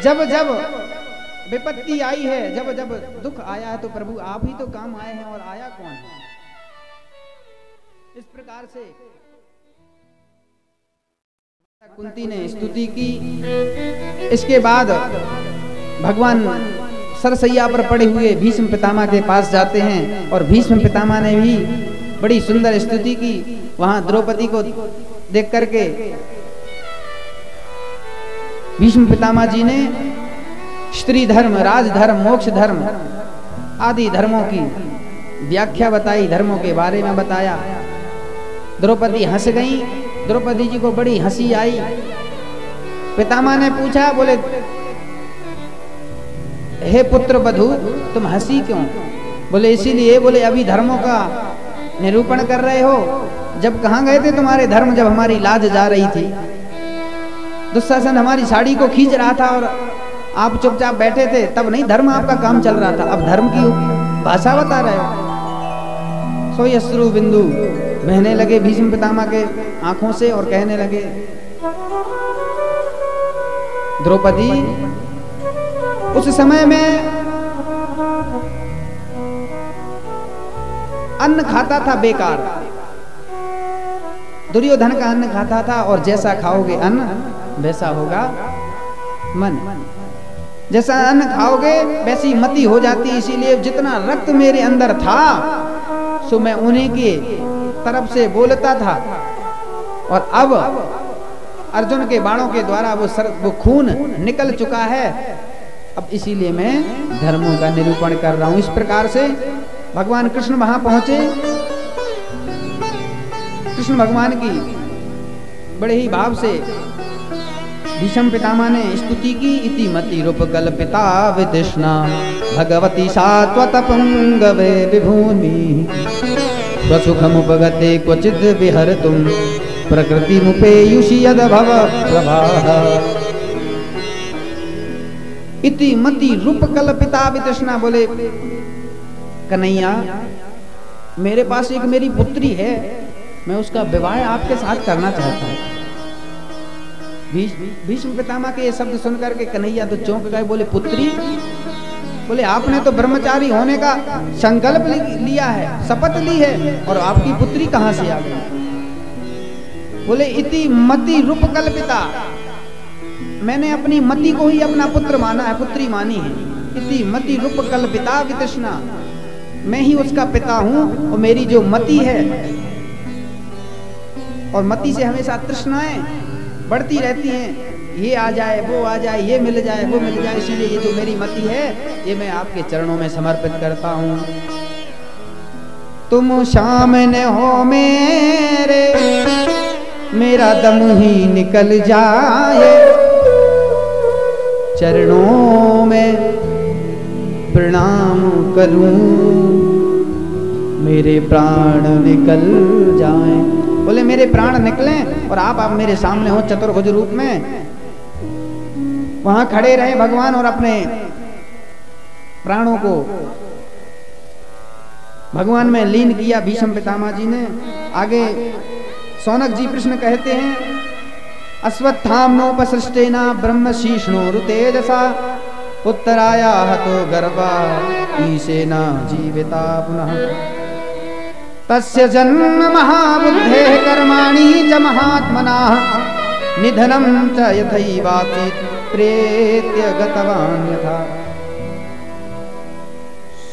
जब जब विपत्ति आई है, जब जब दुख आया है, तो प्रभु आप ही तो काम आए हैं, और आया कौन है? इस प्रकार से कुंती ने स्तुति की। इसके बाद भगवान सरसैया पर पड़े हुए भीष्म पितामह के पास जाते हैं, और भीष्म पितामह ने भी बड़ी सुंदर स्तुति की। वहां द्रौपदी को देख करके भीष्म पितामह जी ने स्त्री धर्म, राजधर्म, मोक्ष धर्म आदि धर्मों की व्याख्या बताई, धर्मों के बारे में बताया। द्रौपदी हंस गई। द्रौपदी जी को बड़ी हंसी आई। पितामह ने पूछा, बोले हे पुत्र वधू, तुम हंसी क्यों? बोले इसीलिए, बोले अभी धर्मों का निरूपण कर रहे हो। जब कहाँ गए थे तुम्हारे धर्म, जब हमारी लाज जा रही थी। दुशासन हमारी साड़ी को खींच रहा था और आप चुपचाप बैठे थे, तब नहीं धर्म आपका काम चल रहा था। अब धर्म की भाषा बता रहे हो। सोई अश्रु बिंदु बहने लगे भीष्म पितामह के आंखों से, और कहने लगे, द्रौपदी उस समय में अन्न खाता था बेकार, दुर्योधन का अन्न खाता था, और जैसा खाओगे अन्न वैसा होगा मन। जैसा अन्न खाओगे वैसी मति हो जाती। इसीलिए जितना रक्त मेरे अंदर था सो मैं उन्हीं की तरफ से बोलता था, और अब अर्जुन के बाणों के द्वारा वो खून निकल चुका है। अब इसीलिए मैं धर्मों का निरूपण कर रहा हूं। इस प्रकार से भगवान कृष्ण वहां पहुंचे। कृष्ण भगवान की बड़े ही भाव से भीष्म पितामह ने स्तुति की। इति मति रूप कल्पिता वितृष्णा भगवती सात्वत पुंगवे विभूमि स्वसुखमुपगते क्वचिद विहरतुम प्रकृति मुपेयुषि यद भव प्रभाः। इति मति रूप कल्पिता वितृष्णा, बोले कन्हैया मेरे पास एक मेरी पुत्री है, मैं उसका विवाह आपके साथ करना चाहता हूं। भीष्म पितामह के ये शब्द सुनकर के कन्हैया तो चौंक गए। बोले पुत्री? बोले आपने तो ब्रह्मचारी होने का संकल्प लिया है, शपथ ली है, और आपकी पुत्री कहां से आ गई? बोले इति मति रूप कल्पिता, मैंने अपनी मति को ही अपना पुत्र माना है, पुत्री मानी है। इति मति रूप कल्पिता वितृष्णा, मैं ही उसका पिता हूं, और मेरी जो मति है, और मति से हमेशा तृष्णाएं बढ़ती रहती हैं। ये आ जाए, वो आ जाए, ये मिल जाए, वो मिल जाए। इसलिए ये जो मेरी मति है, ये मैं आपके चरणों में समर्पित करता हूं। तुम सामने हो मेरे, मेरा दम ही निकल जाए, चरणों में प्रणाम करूं, मेरे प्राण निकल जाएं। बोले मेरे प्राण निकलें और आप मेरे सामने हो चतुर्भुज रूप में। वहां खड़े रहे भगवान और अपने प्राणों को भगवान में लीन किया भीष्म पितामह जी ने। आगे सौनक जी कृष्ण कहते हैं, अश्वत्थाम्नोपसृष्टेना ब्रह्म शीष्णो रुतेजसा उत्तराया हतो गर्भा ईशेना जीविता पुनः तस्य जन्म महाबुद्धे कर्माणि च महात्मनाः निधनं च यथैवासीत् प्रेत्य गतवान् यथा।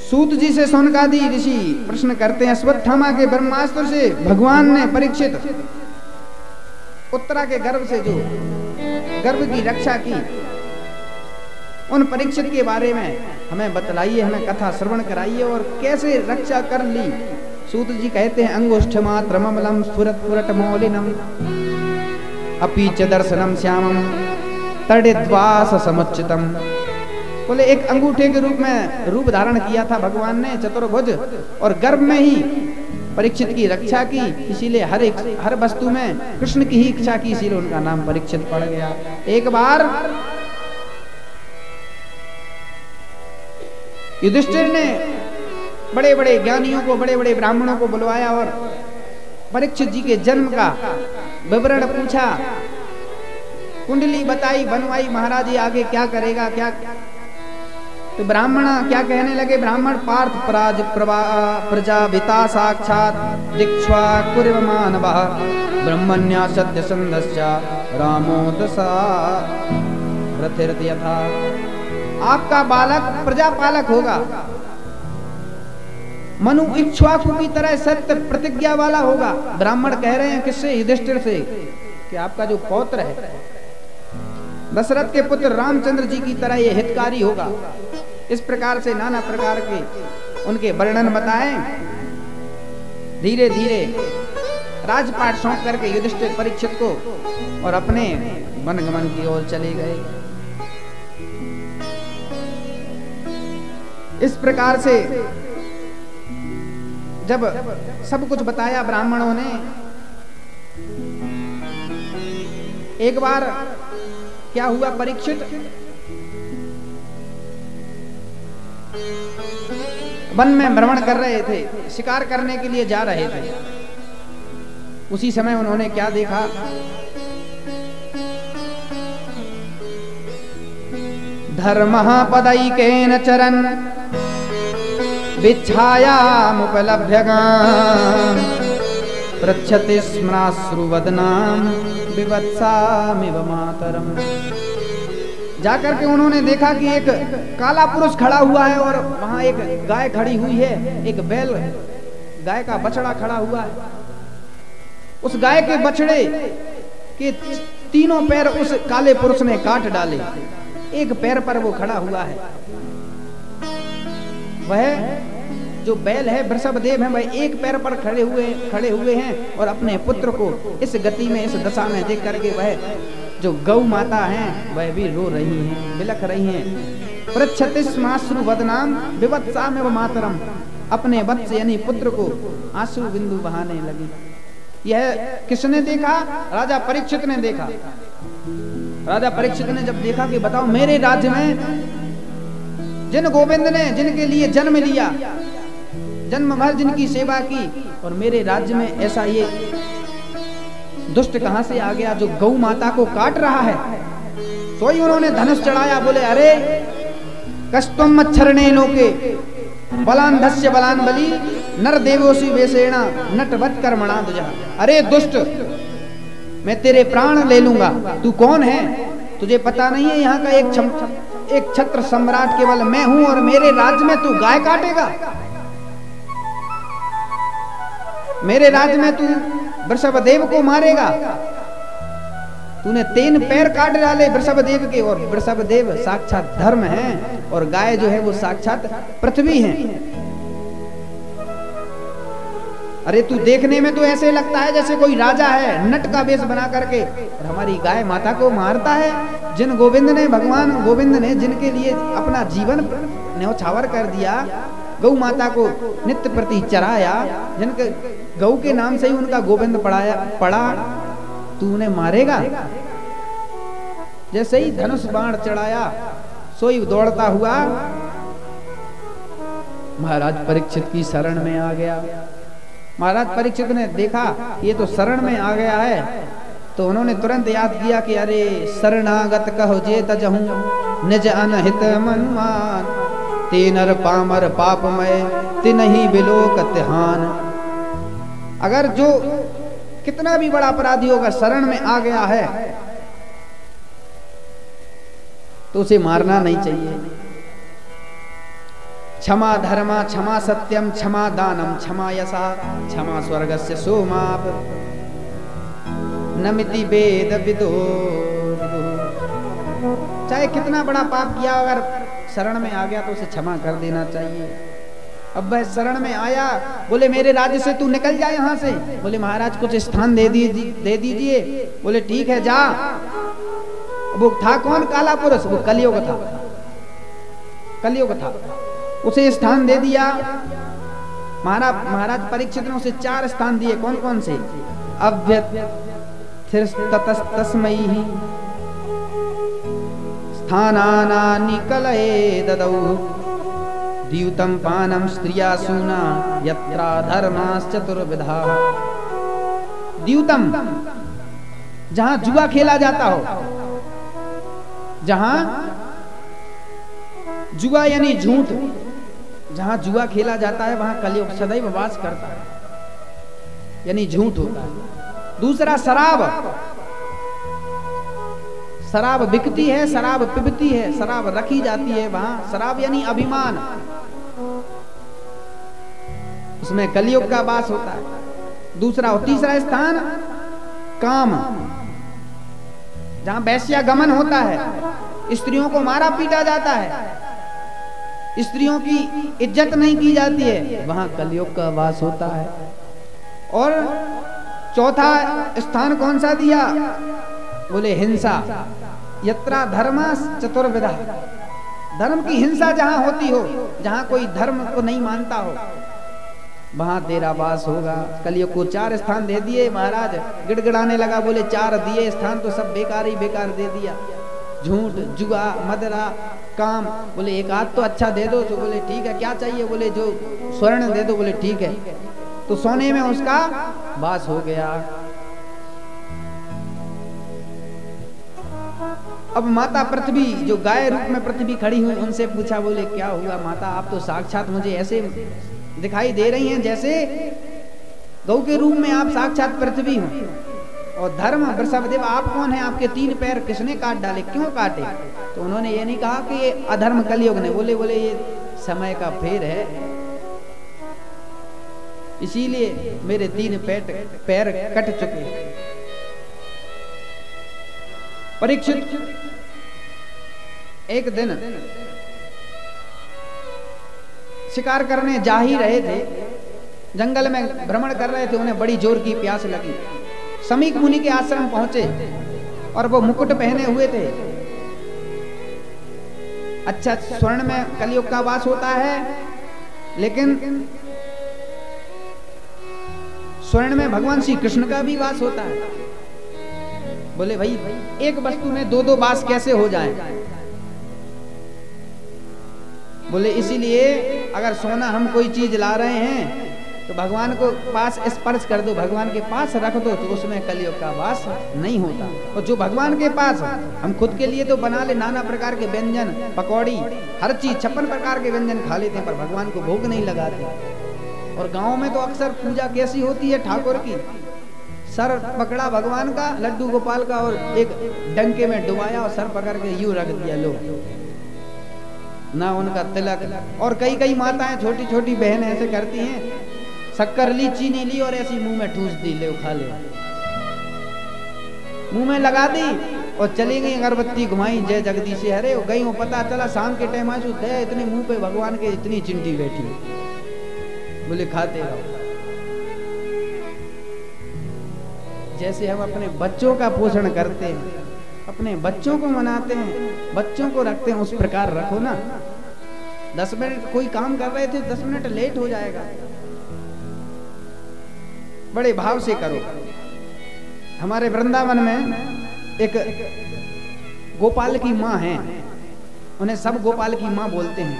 सूत जी से सौनकादि ऋषि प्रश्न करते हैं, अश्वत्थामा के ब्रह्मास्त्र से भगवान ने परीक्षित उत्तरा के गर्भ से जो गर्भ की रक्षा की, उन परीक्षित के बारे में हमें बतलाइए, हमें कथा श्रवण कराइए और कैसे रक्षा कर ली। सूत जी कहते हैं, अंगुष्ठ मात्र ममलम स्फुरत पुरट मौलिनम अपि च दर्शनम श्यामम तड़िद्वास समुच्चितम। बोले एक अंगूठे के रूप में रूप धारण किया था भगवान ने चतुर्भुज, और गर्भ में ही परीक्षित की रक्षा की। इसीलिए हर वस्तु में कृष्ण की ही इच्छा की, इसीलिए उनका नाम परीक्षित पड़ गया। एक बार युधिष्ठिर ने बड़े बड़े ज्ञानियों को, बड़े बड़े ब्राह्मणों को बुलवाया और परीक्षित जी के जन्म का विवरण पूछा। कुंडली बताई, बनवाई, महाराज ये आगे क्या करेगा क्या। तो ब्राह्मण क्या कहने लगे, ब्राह्मण पार्थ प्रजापिता साक्षात दीक्षा कुर्व मानवः ब्रह्मण्या सत्य संदस्या रामो दशा रथिरथ यथा। आपका बालक प्रजापालक होगा, मनु इक्ष्वाकु की तरह सत्य प्रतिज्ञा वाला होगा। ब्राह्मण कह रहे हैं किससे, युधिष्ठिर से, कि आपका जो पौत्र है दशरथ के पुत्र रामचंद्र जी की तरह ये हितकारी होगा। इस प्रकार से नाना प्रकार के उनके वर्णन बताएं। धीरे धीरे राजपाट सौंप करके युधिष्ठिर परीक्षित को और अपने वनगमन की ओर चले गए। इस प्रकार से जब सब कुछ बताया ब्राह्मणों ने, एक बार क्या हुआ, परीक्षित वन में भ्रमण कर रहे थे, शिकार करने के लिए जा रहे थे। उसी समय उन्होंने क्या देखा, धर्मः पदैकेन चरन् विच्छायामुपलभ्यगाम् पृच्छति स्मराश्रुवदनां विवत्सामिव मातरम्। जाकर के उन्होंने देखा कि एक काला पुरुष खड़ा हुआ है और वहां एक गाय खड़ी हुई है, एक बैल गाय का बछड़ा खड़ा हुआ है। उस गाय के बछड़े के तीनों पैर उस काले पुरुष ने काट डाले, एक पैर पर वो खड़ा हुआ है। वह जो बैल है वृषभदेव है, वह एक पैर पर खड़े हुए हैं और अपने पुत्र को इस गति में, इस दशा में देख करके वह जो गौ माता हैं वह भी रो रही हैं, बिलख रही हैं। पृच्छति स्माश्रु वदनाम विवत्सामिव मातरम, अपने वत्स यानी पुत्र को आंसू बिंदु बहाने लगी। यह किसने देखा, राजा परीक्षित ने देखा। राजा परीक्षित ने जब देखा कि बताओ मेरे राज्य में जिन गोविंद ने जिनके लिए जन्म लिया, जन्म भर जिनकी सेवा की, और मेरे राज्य में ऐसा ये दुष्ट कहां से आ गया जो गौ माता को काट रहा है। तो ही उन्होंने धनुष चढ़ाया, बोले अरे कष्टम मच्छरणे लोके बलान धस्य बलान बली नर देवोसी वेसेणा नटवत कर्मणा दुजा। अरे दुष्ट, मैं तेरे प्राण ले लूंगा। तू कौन है, तुझे पता नहीं है यहाँ का एक छत्र सम्राट केवल मैं हूं और मेरे राज्य में तू गाय काटेगा। मेरे राज्य में तू वृषभदेव को मारेगा। तूने 3 पैर काट डाले वृषभदेव के, और वृषभदेव साक्षात धर्म है और गाय जो है वो साक्षात पृथ्वी है। अरे तू देखने में तो ऐसे लगता है जैसे कोई राजा है, नट का वेश बना करके, और हमारी गाय माता को मारता है। जिन गोविंद ने, भगवान गोविंद ने जिनके लिए अपना जीवन न्यौछावर कर दिया, गौ माता को नित्य प्रति चराया, जिनके गौ के नाम से ही उनका गोविंद पड़ा, तू उन्हें मारेगा। जैसे ही धनुष बाण चढ़ाया, सोई दौड़ता हुआ महाराज परीक्षित की शरण में आ गया। महाराज परीक्षित ने देखा ये तो शरण में आ गया है, तो उन्होंने तुरंत याद किया कि अरे शरणागत कहो जे तजहूं निज अनहित मनुमान, तेनर पामर पापमय तिनहि बिलोकत हान। अगर जो कितना भी बड़ा अपराधी होगा शरण में आ गया है तो उसे मारना नहीं चाहिए। क्षमा धर्मा, क्षमा सत्यम, क्षमा दानम, क्षमा यशा, क्षमा स्वर्गस्य सोमाप नमिति वेद विदो। चाहे कितना बड़ा पाप किया, अगर शरण में आ गया तो उसे क्षमा कर देना चाहिए। अब वह शरण में आया, बोले मेरे राज्य से तू निकल जा यहाँ से। बोले महाराज कुछ स्थान दे दीजिए। बोले ठीक है जा। वो था कौन, काला पुरुष, वो कलियुग था, कलियुग था। उसे स्थान दे दिया। महाराज परीक्षित ने उसे 4 स्थान दिए। कौन कौन से, तस्मैहि स्थानानि कलये ददौ द्यूतं पानं स्त्रिया सूना यत्रा धर्माश्चतुर्विधा। द्यूतम, जहां जुआ खेला जाता हो, जहां जुआ यानी झूठ, जहां जुआ खेला जाता है वहां कलयुग सदैव वास करता है, यानी झूठ होता है। दूसरा शराब, शराब बिकती है, शराब पिबती है, शराब रखी जाती है वहां, शराब यानी अभिमान, उसमें कलयुग का वास होता है। दूसरा और तीसरा स्थान काम, जहां वैश्यागमन होता है, स्त्रियों को मारा पीटा जाता है, स्त्रियों की इज्जत नहीं की जाती है, वहां कलयुग का वास होता है। और चौथा स्थान कौन सा दिया? बोले हिंसा, यत्रा धर्मा चतुर्विधा, धर्म की हिंसा जहां होती हो, जहां कोई धर्म को नहीं मानता हो, वहां तेरा वास होगा। कलयुग को 4 स्थान दे दिए महाराज, गिड़गिड़ाने लगा, बोले 4 दिए स्थान तो सब बेकार ही बेकार दे दिया, झूठ, जुआ, मदरा, काम। बोले एक आध तो अच्छा दे दो, तो बोले ठीक है, क्या चाहिए? बोले जो स्वर्ण दे दो। बोले ठीक है, तो सोने में उसका वास हो गया। अब माता पृथ्वी, जो गाय रूप में पृथ्वी खड़ी हुई, उनसे पूछा, बोले क्या हुआ माता, आप तो साक्षात मुझे ऐसे दिखाई दे रही हैं जैसे गौ के रूप में आप साक्षात पृथ्वी हो। और धर्म वृषभदेव, आप कौन है? आपके 3 पैर किसने काट डाले, क्यों काटे? तो उन्होंने ये नहीं कहा कि ये अधर्म कलयुग ने, बोले ये समय का फेर है, इसीलिए मेरे 3 पैर कट चुके। परीक्षित एक दिन शिकार करने जा ही रहे थे, जंगल में भ्रमण कर रहे थे, उन्हें बड़ी जोर की प्यास लगी। समीक मुनि के आश्रम पहुंचे और वो मुकुट पहने हुए थे। अच्छा, स्वर्ण में कलयुग का वास होता है, लेकिन स्वर्ण में भगवान श्री कृष्ण का भी वास होता है। बोले भाई एक वस्तु में 2-2 वास कैसे हो जाए? बोले इसीलिए अगर सोना हम कोई चीज ला रहे हैं तो भगवान को पास स्पर्श कर दो, भगवान के पास रख दो, तो उसमें कलयुग का वास नहीं होता। और जो भगवान के पास, हम खुद के लिए तो बना ले नाना प्रकार के व्यंजन, पकौड़ी, हर चीज 56 प्रकार के व्यंजन खा लेते हैं, पर भगवान को भोग नहीं लगाते। और गांव में तो अक्सर पूजा कैसी होती है ठाकुर की, सर पकड़ा भगवान का, लड्डू गोपाल का, और एक डंके में डुबाया और सर पकड़ के यूं रख दिया, लो ना उनका तिलक। और कई माताएं, छोटी छोटी बहनें ऐसे करती हैं, शक्कर ली, चीनी ली और ऐसी मुंह में ठूस दी, ले खा ले, मुंह में लगा दी और चली गई, अगरबत्ती घुमाई, जय जगदीश हरे हो गई। वो पता चला शाम के टाइम आजू दे इतने मुंह पे भगवान के इतनी चिंटी बैठी। बोले खाते रहो। जैसे हम अपने बच्चों का पोषण करते हैं, अपने बच्चों को मनाते हैं, बच्चों को रखते हैं, उस प्रकार रखो ना। 10 मिनट कोई काम कर रहे थे, 10 मिनट लेट हो जाएगा, बड़े भाव से करो। हमारे वृंदावन में एक गोपाल की माँ है, उन्हें सब गोपाल की माँ बोलते हैं।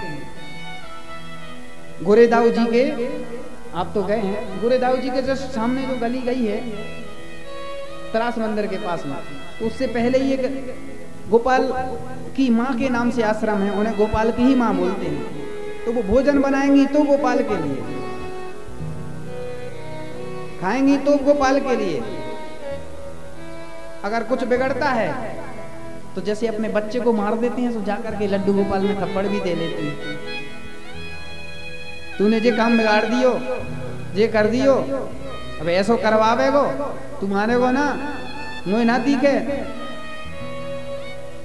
गोरेदाऊ जी के, आप तो गए हैं, गोरेदाऊ जी के जस्ट सामने जो गली गई है तरास मंदिर के पास में, उससे पहले ही एक गोपाल की माँ के नाम से आश्रम है, उन्हें गोपाल की ही माँ बोलते हैं। तो वो भोजन बनाएंगी तो गोपाल के लिए, खाएंगी तो गोपाल के लिए। अगर कुछ बिगड़ता है तो जैसे अपने बच्चे को मार देते हैं, तो जाकर के लड्डू गोपाल में थप्पड़ भी दे लेते हैं। तूने जे काम बिगाड़ दियो, जे कर दियो, अब ऐसो करवावेगो, तू मानेगो ना, मुझे ना दिखे,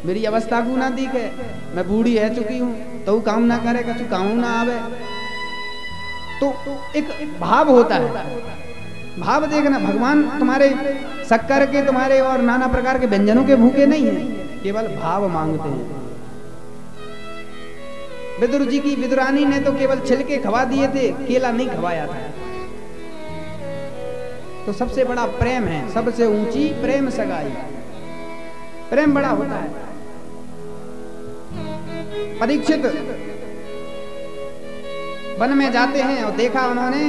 मेरी अवस्था को ना दिखे, मैं बूढ़ी है चुकी हूँ, तो काम ना करे, कछु काम ना आवे। तो एक भाव होता है, भाव देखना। भगवान तुम्हारे शक्कर के, तुम्हारे और नाना प्रकार के व्यंजनों के भूखे नहीं है, केवल भाव मांगते हैं। विदुर जी की विदुरानी ने तो केवल छिलके खवा दिए थे, केला नहीं खवाया था। तो सबसे बड़ा प्रेम है, सबसे ऊंची प्रेम सगाई, प्रेम बड़ा होता है। परीक्षित वन में जाते हैं और देखा उन्होंने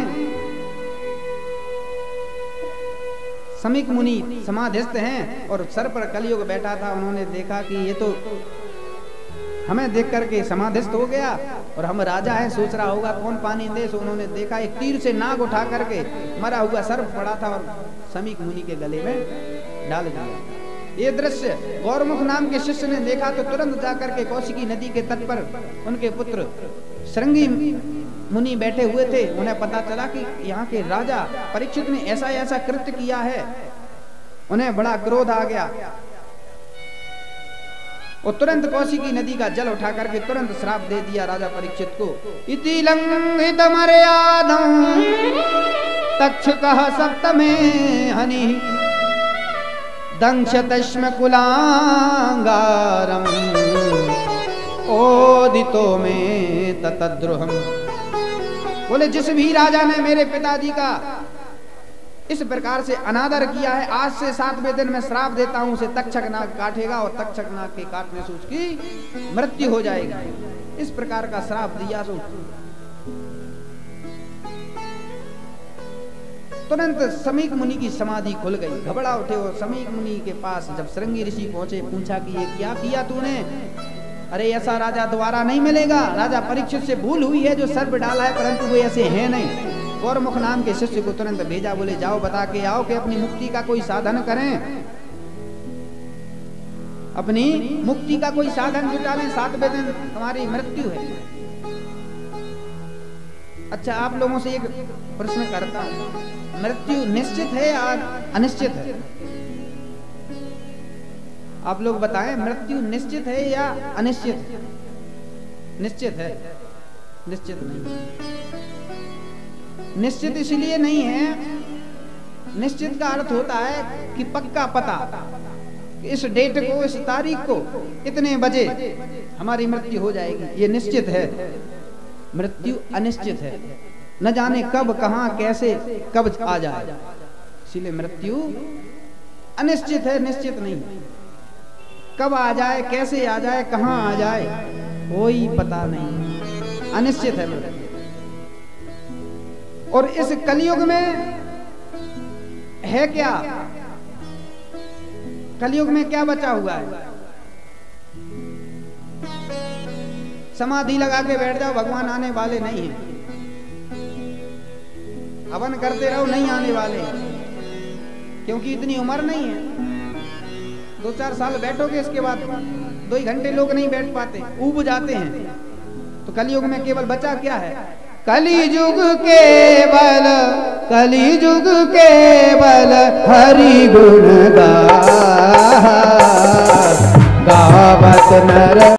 समीक मुनि समाधिस्थ हैं और सर पर कलयुग बैठा था। उन्होंने देखा कि ये तो हमें देख करके समाधिस्थ हो गया, और हम राजा हैं, सोच रहा होगा कौन पानी दे। सो उन्होंने देखा एक तीर से नाग उठा करके मरा हुआ सर्प पड़ा था और समीक मुनि के गले में डाल दिया। ये दृश्य गौरमुख नाम के शिष्य ने देखा तो तुरंत जाकर के कौशिकी नदी के तट पर उनके पुत्र श्रृंगी मुनि बैठे हुए थे। उन्हें पता चला कि यहाँ के राजा परीक्षित ने ऐसा ऐसा कृत्य किया है। उन्हें बड़ा क्रोध आ गया और तुरंत कौशिकी नदी का जल उठा करके तुरंत श्राप दे दिया राजा परीक्षित को। इति लंघित मर्यादं तक्षकः सप्तमे हनि दंशतश्म कुलांगारम ओदितो में ततद्रुहम। बोले जिस भी राजा ने मेरे पिताजी का इस प्रकार से अनादर किया है, आज से 7वें दिन में श्राप देता हूं, उसे तक्षक नाग काटेगा और तक्षक नाग के काटने से उसकी मृत्यु हो जाएगी। इस प्रकार का श्राप दिया। सो तुरंत समीक मुनि की समाधि खुल गई। घबरा उठे और समीक मुनि के पास जब श्रृंगी ऋषि पहुंचे, पूछा कि ये क्या किया तूने? अरे ऐसा राजा दोबारा नहीं मिलेगा। राजा परीक्षित से भूल हुई है जो सर्प डाला है, परंतु वो ऐसे हैं नहीं। गौरमुख नाम के शिष्य को तुरंत भेजा। बोले जाओ बता के आओ कि अपनी मुक्ति का कोई साधन करें, अपनी मुक्ति का कोई साधन जुटा लें, 7वें दिन तुम्हारी मृत्यु है। अच्छा, आप लोगों से एक प्रश्न करता हूं, मृत्यु निश्चित है या अनिश्चित है? आप लोग बताएं, मृत्यु निश्चित है या अनिश्चित है? निश्चित है, निश्चित नहीं। निश्चित इसलिए नहीं है, निश्चित का अर्थ होता है कि पक्का पता, इस डेट को, इस तारीख को, इतने बजे हमारी मृत्यु हो जाएगी, ये निश्चित है। मृत्यु अनिश्चित है, न जाने कब, कहां, कैसे, कब आ जाए, इसलिए मृत्यु अनिश्चित है, निश्चित नहीं। कब आ जाए, कैसे आ जाए, कहां आ जाए, कोई पता नहीं, अनिश्चित है मृत्यु। और इस कलयुग में है क्या? कलयुग में क्या बचा हुआ है? समाधि लगा के बैठ जाओ, भगवान आने वाले नहीं हैं। हवन करते रहो, नहीं आने वाले, क्योंकि इतनी उम्र नहीं है। 2-4 साल बैठोगे, इसके बाद 2 घंटे लोग नहीं बैठ पाते, ऊब जाते हैं। तो कलयुग में केवल बचा क्या है? कलिजुग केवल, कलिजुग केवल हरि गुण गावत नर।